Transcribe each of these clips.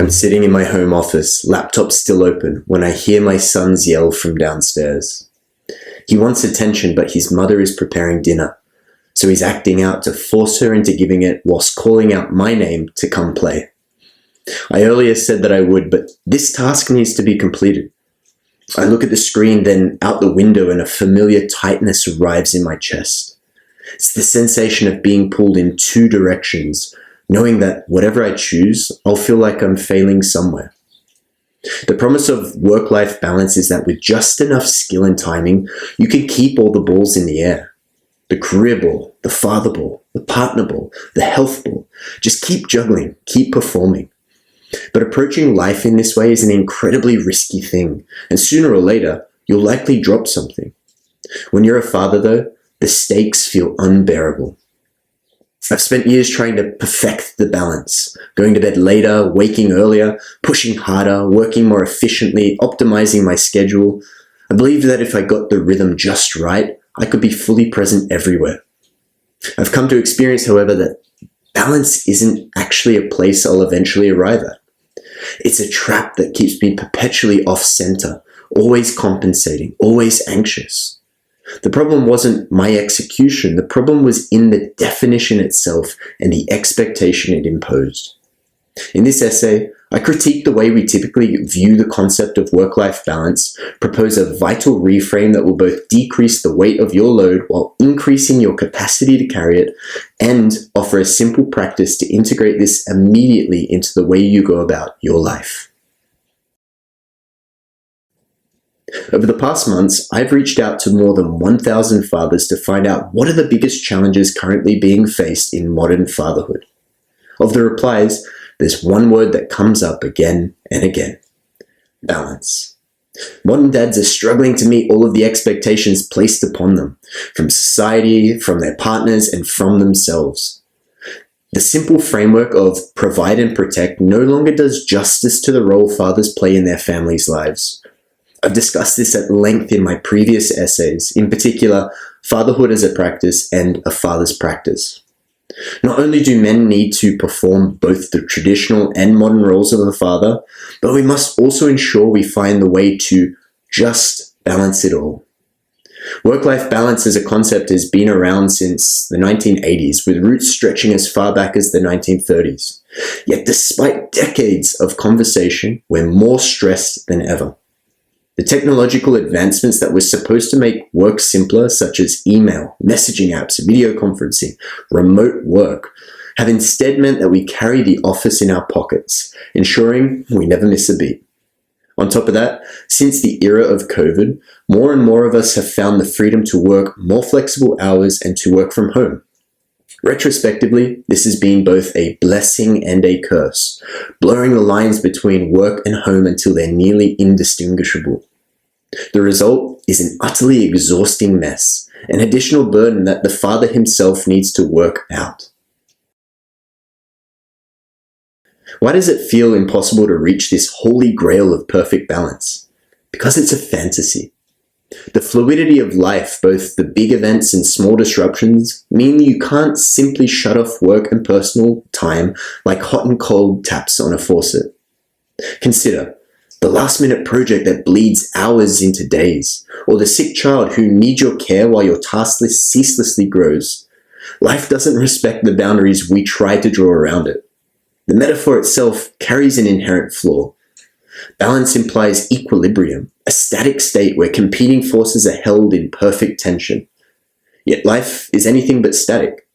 I'm sitting in my home office, laptop still open, when I hear my son's yell from downstairs. He wants attention, but his mother is preparing dinner, so he's acting out to force her into giving it whilst calling out my name to come play. I earlier said that I would, but this task needs to be completed. I look at the screen, then out the window, and a familiar tightness arrives in my chest. It's the sensation of being pulled in two directions, knowing that whatever I choose, I'll feel like I'm failing somewhere. The promise of work-life balance is that with just enough skill and timing, you can keep all the balls in the air. The career ball, the father ball, the partner ball, the health ball. Just keep juggling, keep performing. But approaching life in this way is an incredibly risky thing, and sooner or later, you'll likely drop something. When you're a father, though, the stakes feel unbearable. I've spent years trying to perfect the balance, going to bed later, waking earlier, pushing harder, working more efficiently, optimizing my schedule. I believed that if I got the rhythm just right, I could be fully present everywhere. I've come to experience, however, that balance isn't actually a place I'll eventually arrive at. It's a trap that keeps me perpetually off-center, always compensating, always anxious. The problem wasn't my execution, the problem was in the definition itself and the expectation it imposed. In this essay, I critique the way we typically view the concept of work-life balance, propose a vital reframe that will both decrease the weight of your load while increasing your capacity to carry it, and offer a simple practice to integrate this immediately into the way you go about your life. Over the past months, I've reached out to more than 1,000 fathers to find out what are the biggest challenges currently being faced in modern fatherhood. Of the replies, there's one word that comes up again and again: balance. Modern dads are struggling to meet all of the expectations placed upon them, from society, from their partners, and from themselves. The simple framework of provide and protect no longer does justice to the role fathers play in their families' lives. I've discussed this at length in my previous essays, in particular, Fatherhood as a Practice and A Father's Practice. Not only do men need to perform both the traditional and modern roles of a father, but we must also ensure we find the way to just balance it all. Work-life balance as a concept has been around since the 1980s, with roots stretching as far back as the 1930s. Yet despite decades of conversation, we're more stressed than ever. The technological advancements that were supposed to make work simpler, such as email, messaging apps, video conferencing, remote work, have instead meant that we carry the office in our pockets, ensuring we never miss a beat. On top of that, since the era of COVID, more and more of us have found the freedom to work more flexible hours and to work from home. Retrospectively, this has been both a blessing and a curse, blurring the lines between work and home until they're nearly indistinguishable. The result is an utterly exhausting mess, an additional burden that the father himself needs to work out. Why does it feel impossible to reach this holy grail of perfect balance? Because it's a fantasy. The fluidity of life, both the big events and small disruptions, mean you can't simply shut off work and personal time like hot and cold taps on a faucet. Consider the last-minute project that bleeds hours into days, or the sick child who needs your care while your task list ceaselessly grows. Life doesn't respect the boundaries we try to draw around it. The metaphor itself carries an inherent flaw. Balance implies equilibrium, a static state where competing forces are held in perfect tension. Yet life is anything but static.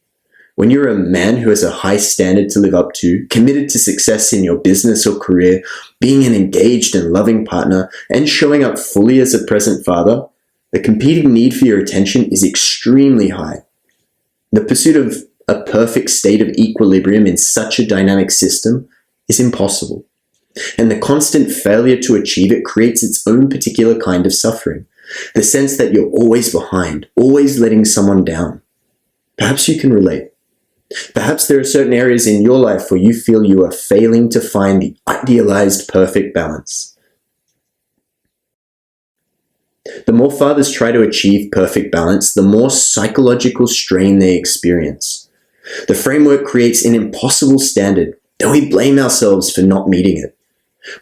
When you're a man who has a high standard to live up to, committed to success in your business or career, being an engaged and loving partner, and showing up fully as a present father, the competing need for your attention is extremely high. The pursuit of a perfect state of equilibrium in such a dynamic system is impossible. And the constant failure to achieve it creates its own particular kind of suffering. The sense that you're always behind, always letting someone down. Perhaps you can relate. Perhaps there are certain areas in your life where you feel you are failing to find the idealized perfect balance. The more fathers try to achieve perfect balance, the more psychological strain they experience. The framework creates an impossible standard, then we blame ourselves for not meeting it.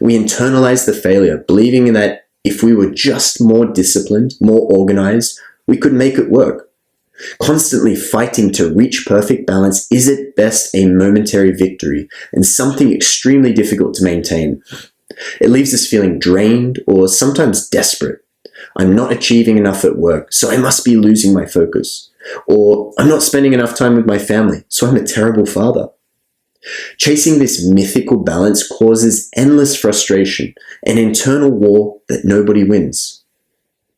We internalize the failure, believing that if we were just more disciplined, more organized, we could make it work. Constantly fighting to reach perfect balance is at best a momentary victory and something extremely difficult to maintain. It leaves us feeling drained or sometimes desperate. I'm not achieving enough at work, so I must be losing my focus. Or I'm not spending enough time with my family, so I'm a terrible father. Chasing this mythical balance causes endless frustration, an internal war that nobody wins.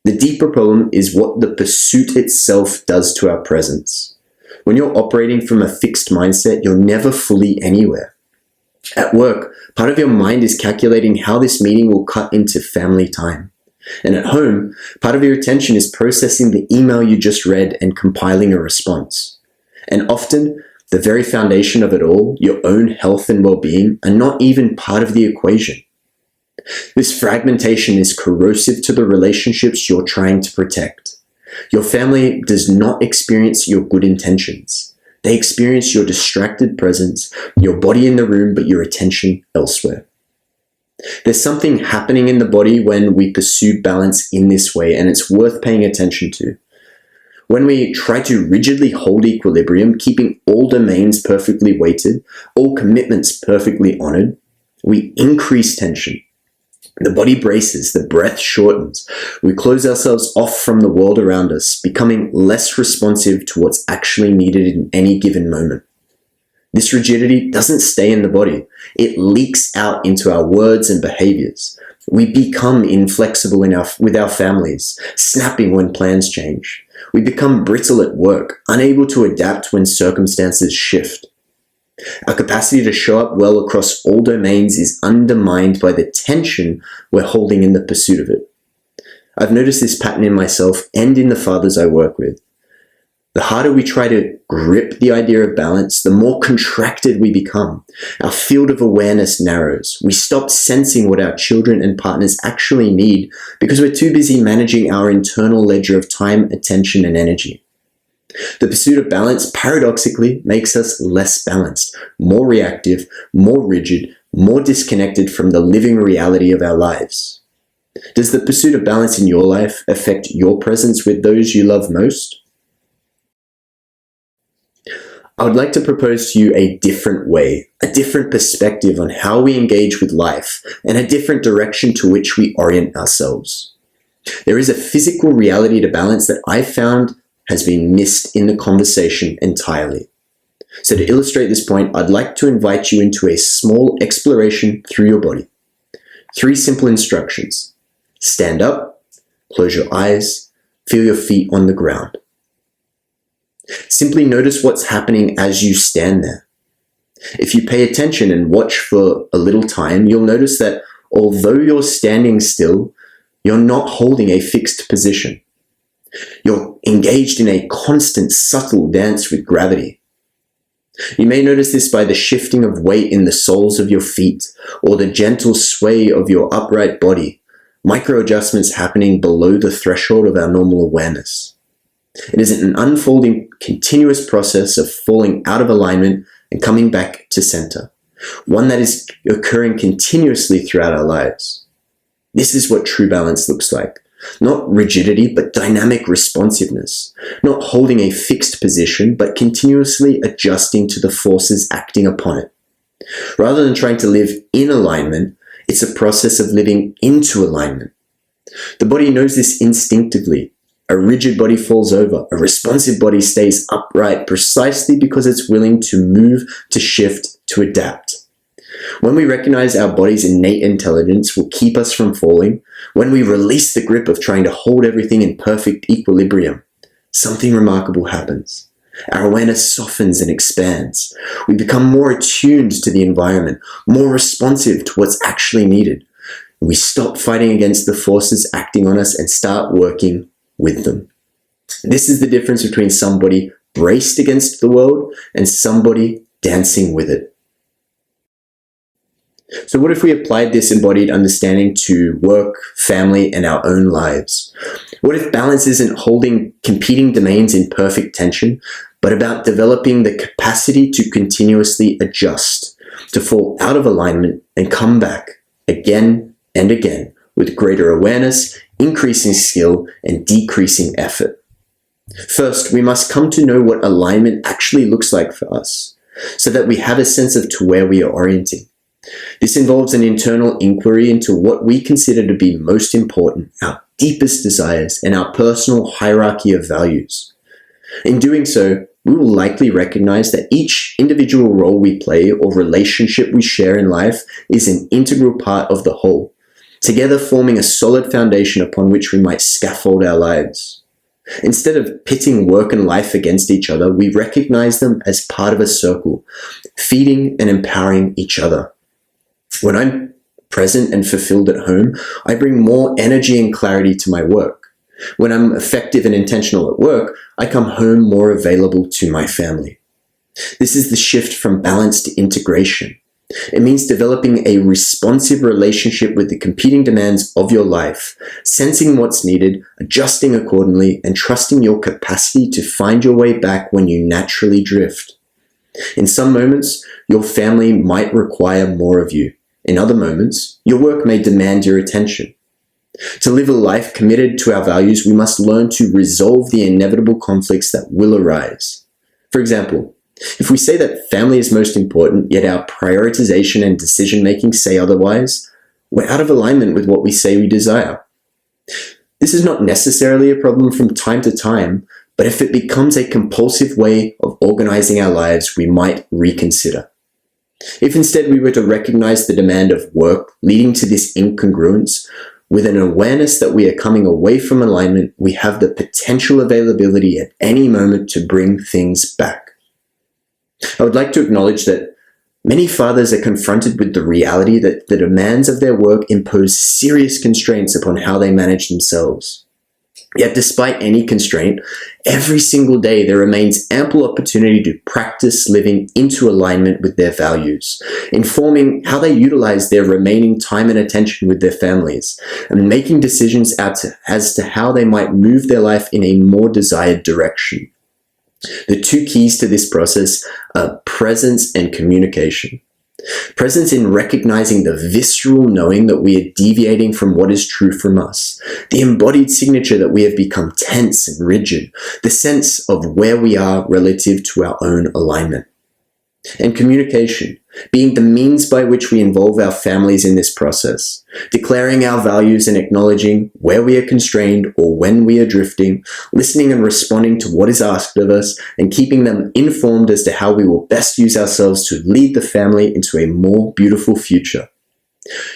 The deeper problem is what the pursuit itself does to our presence. When you're operating from a fixed mindset, you're never fully anywhere. At work, part of your mind is calculating how this meeting will cut into family time. And at home, part of your attention is processing the email you just read and compiling a response. And often, the very foundation of it all, your own health and well-being, are not even part of the equation. This fragmentation is corrosive to the relationships you're trying to protect. Your family does not experience your good intentions. They experience your distracted presence, your body in the room, but your attention elsewhere. There's something happening in the body when we pursue balance in this way, and it's worth paying attention to. When we try to rigidly hold equilibrium, keeping all domains perfectly weighted, all commitments perfectly honored, we increase tension. The body braces, the breath shortens. We close ourselves off from the world around us, becoming less responsive to what's actually needed in any given moment. This rigidity doesn't stay in the body. It leaks out into our words and behaviors. We become inflexible with our families, snapping when plans change. We become brittle at work, unable to adapt when circumstances shift. Our capacity to show up well across all domains is undermined by the tension we're holding in the pursuit of it. I've noticed this pattern in myself and in the fathers I work with. The harder we try to grip the idea of balance, the more contracted we become. Our field of awareness narrows. We stop sensing what our children and partners actually need because we're too busy managing our internal ledger of time, attention, and energy. The pursuit of balance, paradoxically, makes us less balanced, more reactive, more rigid, more disconnected from the living reality of our lives. Does the pursuit of balance in your life affect your presence with those you love most? I would like to propose to you a different way, a different perspective on how we engage with life, and a different direction to which we orient ourselves. There is a physical reality to balance that I found has been missed in the conversation entirely. So to illustrate this point, I'd like to invite you into a small exploration through your body. 3 simple instructions. Stand up, close your eyes, feel your feet on the ground. Simply notice what's happening as you stand there. If you pay attention and watch for a little time, you'll notice that although you're standing still, you're not holding a fixed position. You're engaged in a constant, subtle dance with gravity. You may notice this by the shifting of weight in the soles of your feet or the gentle sway of your upright body, micro adjustments happening below the threshold of our normal awareness. It is an unfolding, continuous process of falling out of alignment and coming back to center, one that is occurring continuously throughout our lives. This is what true balance looks like. Not rigidity, but dynamic responsiveness. Not holding a fixed position, but continuously adjusting to the forces acting upon it. Rather than trying to live in alignment, it's a process of living into alignment. The body knows this instinctively. A rigid body falls over. A responsive body stays upright precisely because it's willing to move, to shift, to adapt. When we recognize our body's innate intelligence will keep us from falling, when we release the grip of trying to hold everything in perfect equilibrium, something remarkable happens. Our awareness softens and expands. We become more attuned to the environment, more responsive to what's actually needed. We stop fighting against the forces acting on us and start working with them. This is the difference between somebody braced against the world and somebody dancing with it. So what if we applied this embodied understanding to work, family, and our own lives? What if balance isn't holding competing domains in perfect tension, but about developing the capacity to continuously adjust, to fall out of alignment and come back, again and again, with greater awareness, increasing skill, and decreasing effort. First, we must come to know what alignment actually looks like for us, so that we have a sense of to where we are orienting. This involves an internal inquiry into what we consider to be most important, our deepest desires, and our personal hierarchy of values. In doing so, we will likely recognize that each individual role we play or relationship we share in life is an integral part of the whole, together forming a solid foundation upon which we might scaffold our lives. Instead of pitting work and life against each other, we recognize them as part of a circle, feeding and empowering each other. When I'm present and fulfilled at home, I bring more energy and clarity to my work. When I'm effective and intentional at work, I come home more available to my family. This is the shift from balance to integration. It means developing a responsive relationship with the competing demands of your life, sensing what's needed, adjusting accordingly, and trusting your capacity to find your way back when you naturally drift. In some moments, your family might require more of you. In other moments, your work may demand your attention. To live a life committed to our values, we must learn to resolve the inevitable conflicts that will arise. For example, if we say that family is most important, yet our prioritization and decision-making say otherwise, we're out of alignment with what we say we desire. This is not necessarily a problem from time to time, but if it becomes a compulsive way of organizing our lives, we might reconsider. If instead we were to recognize the demand of work leading to this incongruence, with an awareness that we are coming away from alignment, we have the potential availability at any moment to bring things back. I would like to acknowledge that many fathers are confronted with the reality that the demands of their work impose serious constraints upon how they manage themselves. Yet despite any constraint, every single day there remains ample opportunity to practice living into alignment with their values, informing how they utilize their remaining time and attention with their families, and making decisions as to how they might move their life in a more desired direction. The two keys to this process are presence and communication. Presence in recognizing the visceral knowing that we are deviating from what is true from us, the embodied signature that we have become tense and rigid, the sense of where we are relative to our own alignment. And communication, being the means by which we involve our families in this process, declaring our values and acknowledging where we are constrained or when we are drifting, listening and responding to what is asked of us, and keeping them informed as to how we will best use ourselves to lead the family into a more beautiful future.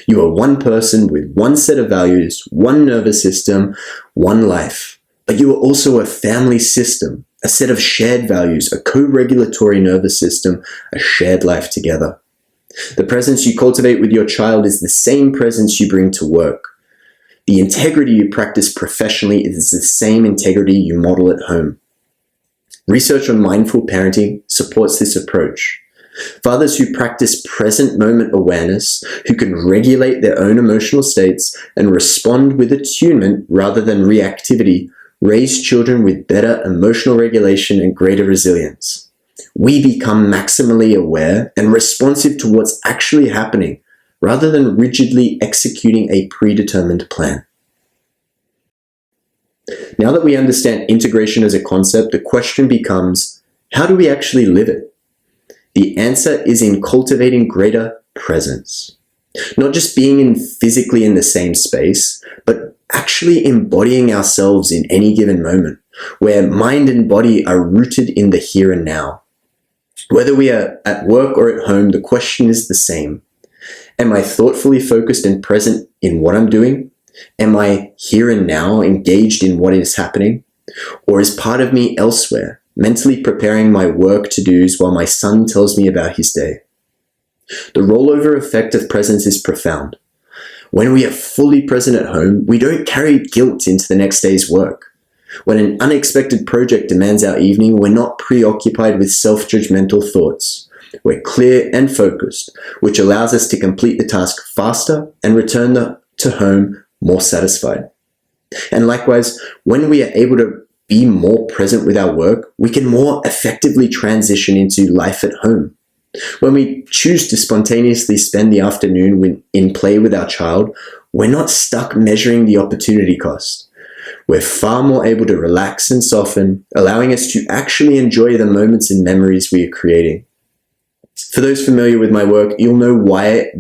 You are one person with one set of values, one nervous system, one life. But you are also a family system, a set of shared values, a co-regulatory nervous system, a shared life together. The presence you cultivate with your child is the same presence you bring to work. The integrity you practice professionally is the same integrity you model at home. Research on mindful parenting supports this approach. Fathers who practice present moment awareness, who can regulate their own emotional states and respond with attunement rather than reactivity, raise children with better emotional regulation and greater resilience. We become maximally aware and responsive to what's actually happening, rather than rigidly executing a predetermined plan. Now that we understand integration as a concept, the question becomes, how do we actually live it? The answer is in cultivating greater presence. Not just being physically in the same space, but actually embodying ourselves in any given moment, where mind and body are rooted in the here and now. Whether we are at work or at home, the question is the same. Am I thoughtfully focused and present in what I'm doing? Am I here and now engaged in what is happening? Or is part of me elsewhere, mentally preparing my work to-dos while my son tells me about his day? The rollover effect of presence is profound. When we are fully present at home, we don't carry guilt into the next day's work. When an unexpected project demands our evening, we're not preoccupied with self-judgmental thoughts. We're clear and focused, which allows us to complete the task faster and return to home more satisfied. And likewise, when we are able to be more present with our work, we can more effectively transition into life at home. When we choose to spontaneously spend the afternoon in play with our child, we're not stuck measuring the opportunity cost. We're far more able to relax and soften, allowing us to actually enjoy the moments and memories we are creating. For those familiar with my work, you'll know why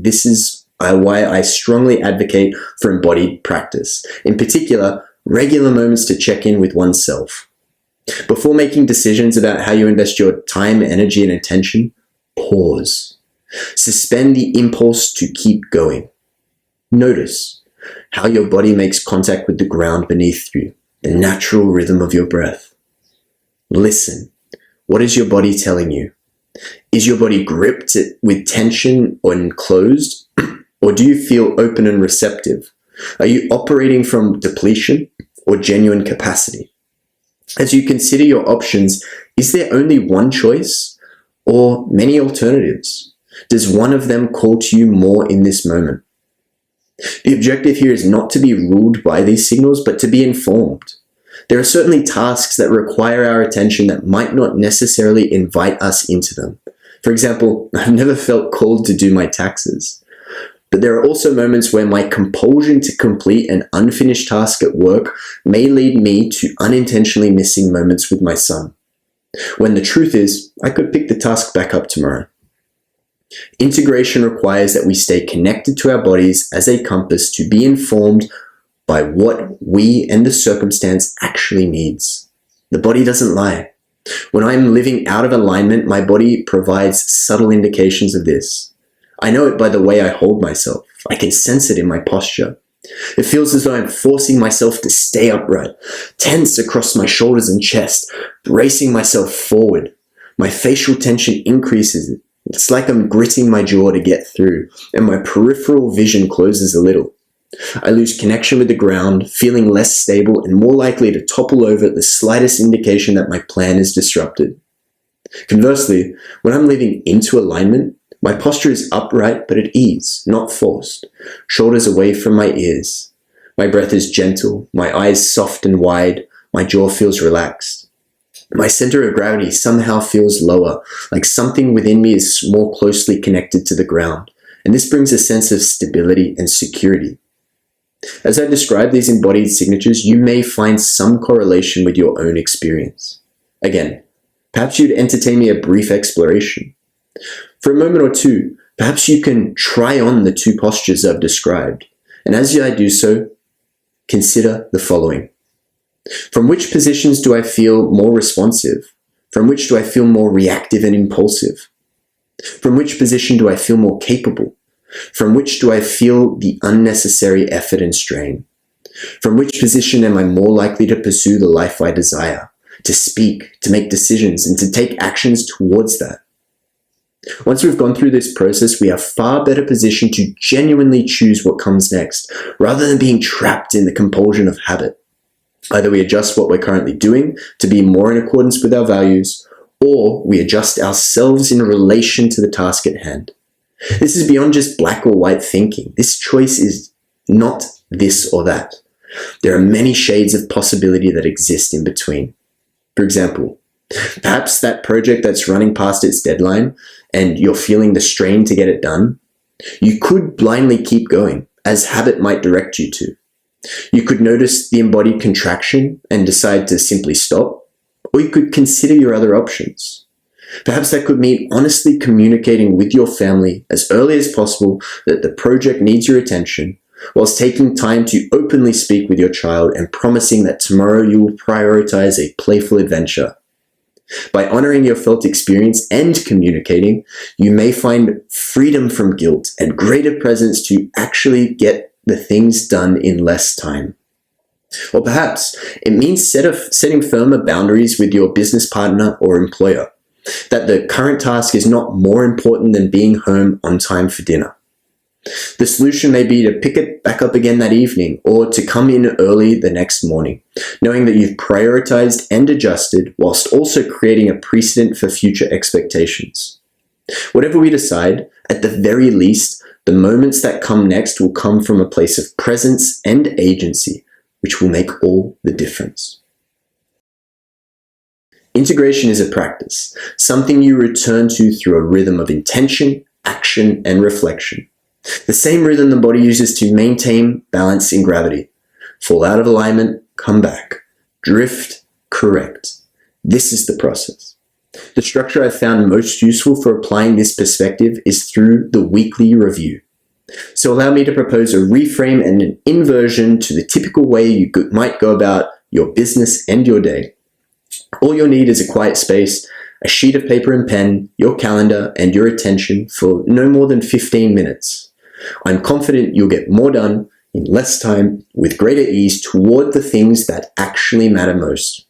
I strongly advocate for embodied practice. In particular, regular moments to check in with oneself. Before making decisions about how you invest your time, energy, and attention, pause. Suspend the impulse to keep going. Notice how your body makes contact with the ground beneath you, the natural rhythm of your breath. Listen. What is your body telling you? Is your body gripped with tension or enclosed? Or do you feel open and receptive? Are you operating from depletion or genuine capacity? As you consider your options, is there only one choice or many alternatives? Does one of them call to you more in this moment? The objective here is not to be ruled by these signals, but to be informed. There are certainly tasks that require our attention that might not necessarily invite us into them. For example, I've never felt called to do my taxes. But there are also moments where my compulsion to complete an unfinished task at work may lead me to unintentionally missing moments with my son, when the truth is, I could pick the task back up tomorrow. Integration requires that we stay connected to our bodies as a compass to be informed by what we and the circumstance actually needs. The body doesn't lie. When I'm living out of alignment, my body provides subtle indications of this. I know it by the way I hold myself. I can sense it in my posture. It feels as though I'm forcing myself to stay upright, tense across my shoulders and chest, bracing myself forward. My facial tension increases. It's like I'm gritting my jaw to get through, and my peripheral vision closes a little. I lose connection with the ground, feeling less stable and more likely to topple over at the slightest indication that my plan is disrupted. Conversely, when I'm living into alignment, my posture is upright but at ease, not forced, shoulders away from my ears. My breath is gentle, my eyes soft and wide, my jaw feels relaxed. My center of gravity somehow feels lower, like something within me is more closely connected to the ground, and this brings a sense of stability and security. As I describe these embodied signatures, you may find some correlation with your own experience. Again, perhaps you'd entertain me a brief exploration. For a moment or two, perhaps you can try on the two postures I've described, and as I do so, consider the following. From which positions do I feel more responsive? From which do I feel more reactive and impulsive? From which position do I feel more capable? From which do I feel the unnecessary effort and strain? From which position am I more likely to pursue the life I desire, to speak, to make decisions, and to take actions towards that? Once we've gone through this process, we are far better positioned to genuinely choose what comes next, rather than being trapped in the compulsion of habit. Either we adjust what we're currently doing to be more in accordance with our values, or we adjust ourselves in relation to the task at hand. This is beyond just black or white thinking. This choice is not this or that. There are many shades of possibility that exist in between. For example, perhaps that project that's running past its deadline and you're feeling the strain to get it done, you could blindly keep going, as habit might direct you to. You could notice the embodied contraction and decide to simply stop, or you could consider your other options. Perhaps that could mean honestly communicating with your family as early as possible that the project needs your attention, whilst taking time to openly speak with your child and promising that tomorrow you will prioritize a playful adventure. By honoring your felt experience and communicating, you may find freedom from guilt and greater presence to actually get the things done in less time. Or perhaps it means setting firmer boundaries with your business partner or employer, that the current task is not more important than being home on time for dinner. The solution may be to pick it back up again that evening or to come in early the next morning, knowing that you've prioritized and adjusted whilst also creating a precedent for future expectations. Whatever we decide, at the very least, the moments that come next will come from a place of presence and agency, which will make all the difference. Integration is a practice, something you return to through a rhythm of intention, action, and reflection. The same rhythm the body uses to maintain balance in gravity. Fall out of alignment, come back. Drift, correct. This is the process. The structure I've found most useful for applying this perspective is through the weekly review. So allow me to propose a reframe and an inversion to the typical way you might go about your business and your day. All you'll need is a quiet space, a sheet of paper and pen, your calendar, and your attention for no more than 15 minutes. I'm confident you'll get more done in less time with greater ease toward the things that actually matter most.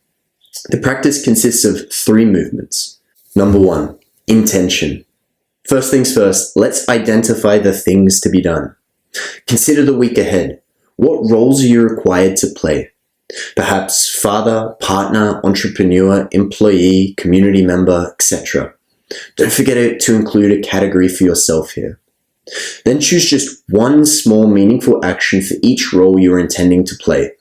The practice consists of 3 movements. Number 1, intention. First things first, let's identify the things to be done. Consider the week ahead. What roles are you required to play? Perhaps father, partner, entrepreneur, employee, community member, etc. Don't forget to include a category for yourself here. Then choose just one small meaningful action for each role you're intending to play.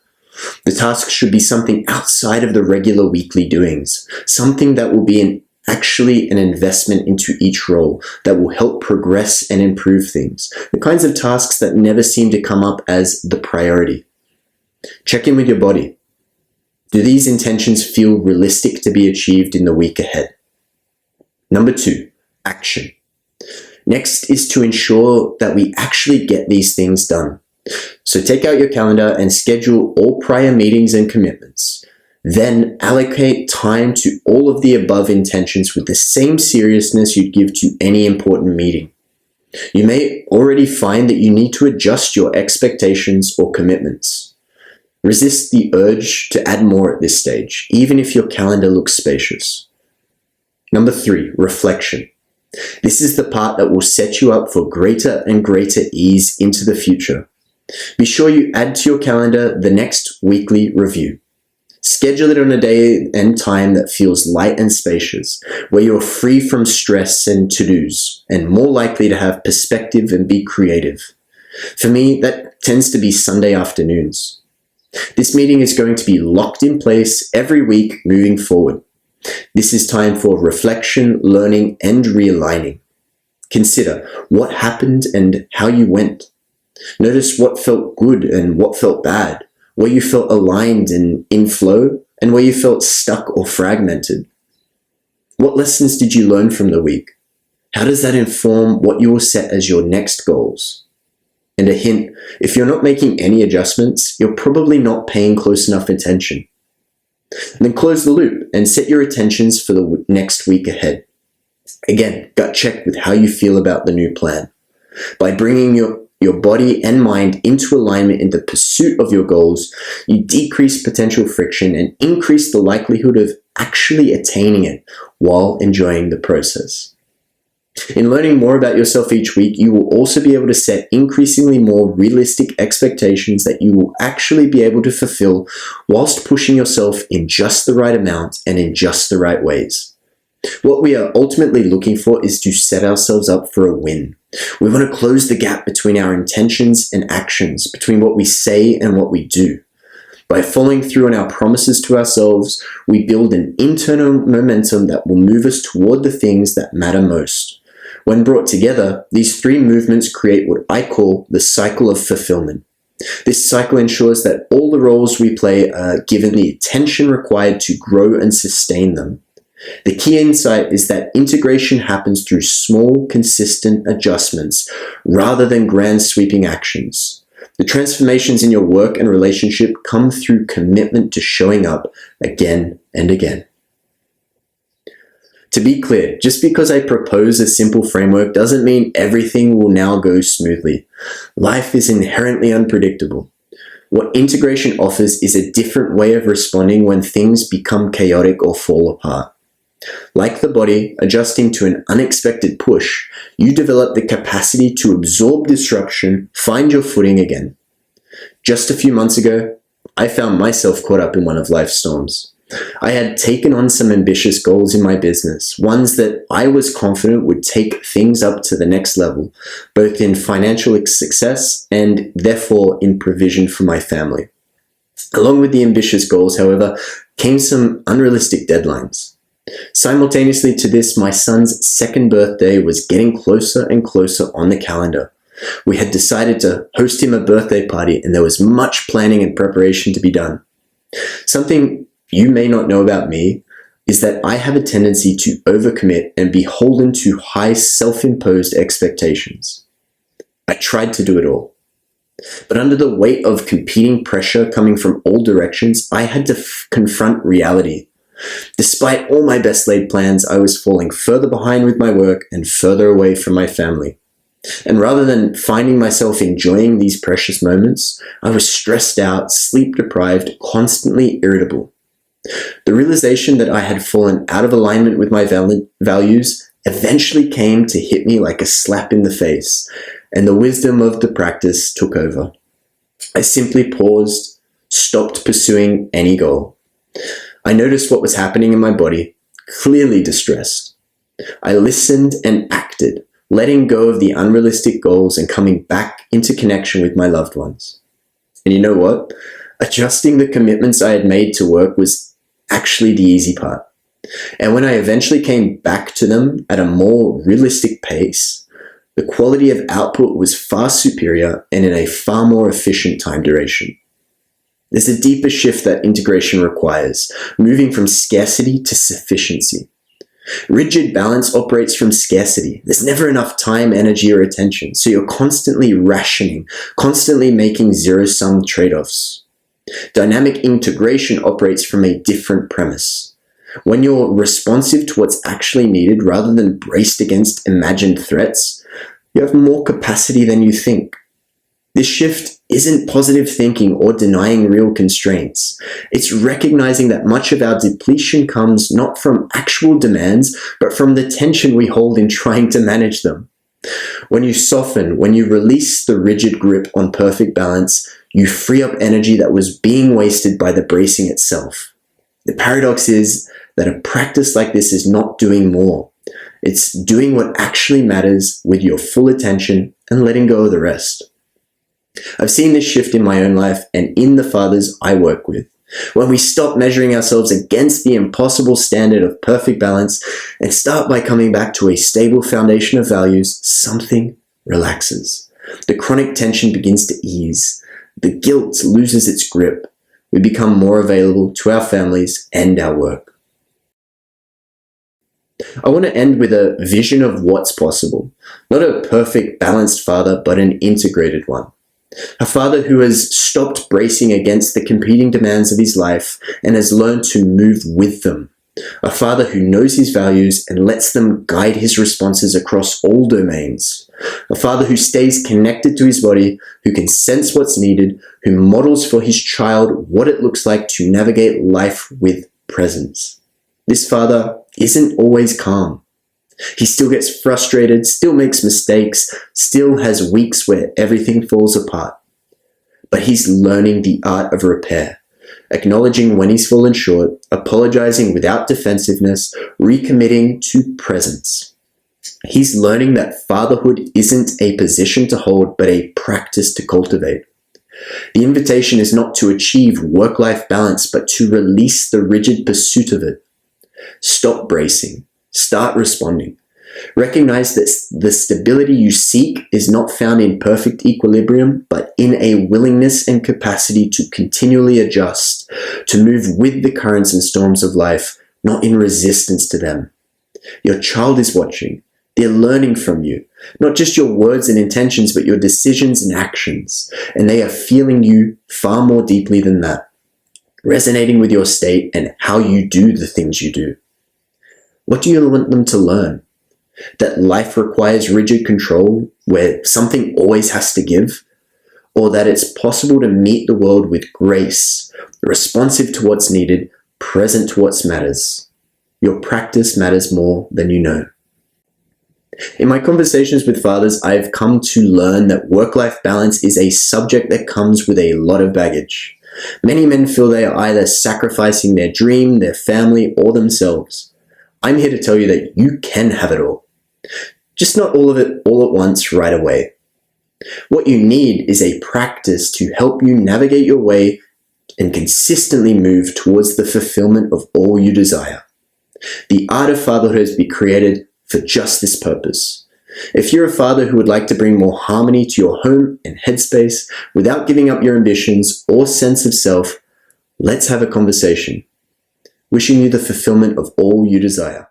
The task should be something outside of the regular weekly doings, something that will be actually an investment into each role that will help progress and improve things, the kinds of tasks that never seem to come up as the priority. Check in with your body. Do these intentions feel realistic to be achieved in the week ahead? Number 2, action. Next is to ensure that we actually get these things done. So take out your calendar and schedule all prior meetings and commitments. Then allocate time to all of the above intentions with the same seriousness you'd give to any important meeting. You may already find that you need to adjust your expectations or commitments. Resist the urge to add more at this stage, even if your calendar looks spacious. Number 3, reflection. This is the part that will set you up for greater and greater ease into the future. Be sure you add to your calendar the next weekly review. Schedule it on a day and time that feels light and spacious, where you're free from stress and to-dos, and more likely to have perspective and be creative. For me, that tends to be Sunday afternoons. This meeting is going to be locked in place every week moving forward. This is time for reflection, learning, and realigning. Consider what happened and how you went. Notice what felt good and what felt bad, where you felt aligned and in flow, and where you felt stuck or fragmented. What lessons did you learn from the week? How does that inform what you will set as your next goals? And a hint, if you're not making any adjustments, you're probably not paying close enough attention. And then close the loop and set your intentions for the next week ahead. Again, gut check with how you feel about the new plan. By bringing your body and mind into alignment in the pursuit of your goals, you decrease potential friction and increase the likelihood of actually attaining it while enjoying the process. In learning more about yourself each week, you will also be able to set increasingly more realistic expectations that you will actually be able to fulfill whilst pushing yourself in just the right amount and in just the right ways. What we are ultimately looking for is to set ourselves up for a win. We want to close the gap between our intentions and actions, between what we say and what we do. By following through on our promises to ourselves, we build an internal momentum that will move us toward the things that matter most. When brought together, these 3 movements create what I call the cycle of fulfillment. This cycle ensures that all the roles we play are given the attention required to grow and sustain them. The key insight is that integration happens through small, consistent adjustments rather than grand sweeping actions. The transformations in your work and relationship come through commitment to showing up again and again. To be clear, just because I propose a simple framework doesn't mean everything will now go smoothly. Life is inherently unpredictable. What integration offers is a different way of responding when things become chaotic or fall apart. Like the body, adjusting to an unexpected push, you develop the capacity to absorb disruption, find your footing again. Just a few months ago, I found myself caught up in one of life's storms. I had taken on some ambitious goals in my business, ones that I was confident would take things up to the next level, both in financial success and therefore in provision for my family. Along with the ambitious goals, however, came some unrealistic deadlines. Simultaneously to this, my son's second birthday was getting closer and closer on the calendar. We had decided to host him a birthday party, and there was much planning and preparation to be done. Something you may not know about me is that I have a tendency to overcommit and be beholden to high self-imposed expectations. I tried to do it all. But under the weight of competing pressure coming from all directions, I had to confront reality. Despite all my best laid plans, I was falling further behind with my work and further away from my family. And rather than finding myself enjoying these precious moments, I was stressed out, sleep deprived, constantly irritable. The realization that I had fallen out of alignment with my values eventually came to hit me like a slap in the face, and the wisdom of the practice took over. I simply paused, stopped pursuing any goal. I noticed what was happening in my body, clearly distressed. I listened and acted, letting go of the unrealistic goals and coming back into connection with my loved ones. And you know what? Adjusting the commitments I had made to work was actually the easy part. And when I eventually came back to them at a more realistic pace, the quality of output was far superior and in a far more efficient time duration. There's a deeper shift that integration requires, moving from scarcity to sufficiency. Rigid balance operates from scarcity. There's never enough time, energy, or attention, so you're constantly rationing, constantly making zero-sum trade-offs. Dynamic integration operates from a different premise. When you're responsive to what's actually needed rather than braced against imagined threats, you have more capacity than you think. This shift isn't positive thinking or denying real constraints. It's recognizing that much of our depletion comes not from actual demands, but from the tension we hold in trying to manage them. When you soften, when you release the rigid grip on perfect balance, you free up energy that was being wasted by the bracing itself. The paradox is that a practice like this is not doing more. It's doing what actually matters with your full attention and letting go of the rest. I've seen this shift in my own life and in the fathers I work with. When we stop measuring ourselves against the impossible standard of perfect balance and start by coming back to a stable foundation of values, something relaxes. The chronic tension begins to ease. The guilt loses its grip. We become more available to our families and our work. I want to end with a vision of what's possible. Not a perfect, balanced father, but an integrated one. A father who has stopped bracing against the competing demands of his life and has learned to move with them. A father who knows his values and lets them guide his responses across all domains. A father who stays connected to his body, who can sense what's needed, who models for his child what it looks like to navigate life with presence. This father isn't always calm. He still gets frustrated, still makes mistakes, still has weeks where everything falls apart. But he's learning the art of repair, acknowledging when he's fallen short, apologizing without defensiveness, recommitting to presence. He's learning that fatherhood isn't a position to hold, but a practice to cultivate. The invitation is not to achieve work-life balance, but to release the rigid pursuit of it. Stop bracing. Start responding. Recognize that the stability you seek is not found in perfect equilibrium, but in a willingness and capacity to continually adjust, to move with the currents and storms of life, not in resistance to them. Your child is watching. They're learning from you, not just your words and intentions, but your decisions and actions, and they are feeling you far more deeply than that, resonating with your state and how you do the things you do. What do you want them to learn? That life requires rigid control, where something always has to give? Or that it's possible to meet the world with grace, responsive to what's needed, present to what matters? Your practice matters more than you know. In my conversations with fathers, I've come to learn that work-life balance is a subject that comes with a lot of baggage. Many men feel they are either sacrificing their dream, their family, or themselves. I'm here to tell you that you can have it all. Just not all of it all at once right away. What you need is a practice to help you navigate your way and consistently move towards the fulfillment of all you desire. The art of fatherhood has been created for just this purpose. If you're a father who would like to bring more harmony to your home and headspace without giving up your ambitions or sense of self, let's have a conversation. Wishing you the fulfillment of all you desire.